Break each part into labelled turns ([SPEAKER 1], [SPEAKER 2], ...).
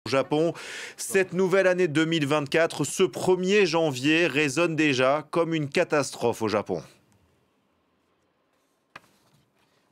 [SPEAKER 1] Au Japon, cette nouvelle année 2024, ce 1er janvier, résonne déjà comme une catastrophe au Japon.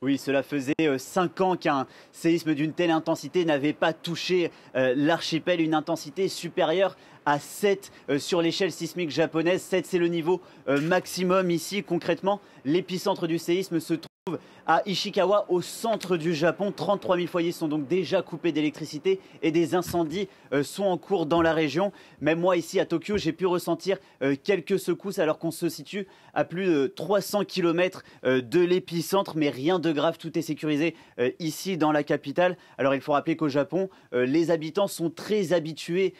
[SPEAKER 2] Oui, cela faisait 5 ans qu'un séisme d'une telle intensité n'avait pas touché l'archipel, une intensité supérieure à 7 sur l'échelle sismique japonaise. 7, c'est le niveau maximum ici. Concrètement, l'épicentre du séisme se trouve à Ishikawa, au centre du Japon. 33 000 foyers sont donc déjà coupés d'électricité et des incendies sont en cours dans la région. Même moi, ici à Tokyo, j'ai pu ressentir quelques secousses alors qu'on se situe à plus de 300 km de l'épicentre, mais rien de grave, tout est sécurisé ici dans la capitale. Alors il faut rappeler qu'au Japon, les habitants sont très habitués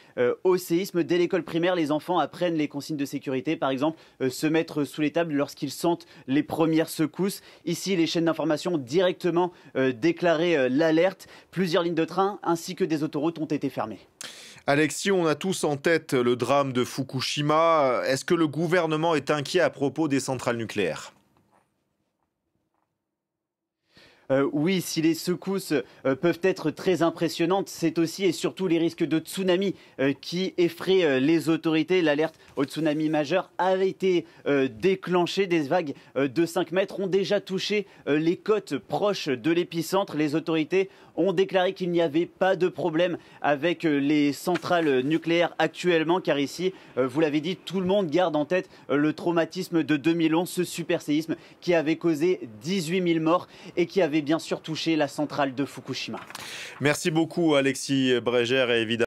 [SPEAKER 2] au séisme. Dès l'école primaire, les enfants apprennent les consignes de sécurité, par exemple se mettre sous les tables lorsqu'ils sentent les premières secousses. Ici, les chaînes d'information ont directement déclaré l'alerte. Plusieurs lignes de train ainsi que des autoroutes ont été fermées.
[SPEAKER 1] Alexis, on a tous en tête le drame de Fukushima. Est-ce que le gouvernement est inquiet à propos des centrales nucléaires ?
[SPEAKER 2] Oui, si les secousses peuvent être très impressionnantes, c'est aussi et surtout les risques de tsunami qui effraient les autorités. L'alerte au tsunami majeur a été déclenchée. Des vagues de 5 mètres ont déjà touché les côtes proches de l'épicentre. Les autorités ont déclaré qu'il n'y avait pas de problème avec les centrales nucléaires actuellement, car ici, vous l'avez dit, tout le monde garde en tête le traumatisme de 2011, ce super séisme qui avait causé 18 000 morts et qui avait bien sûr touché la centrale de Fukushima.
[SPEAKER 1] Merci beaucoup Alexis Bréger et évidemment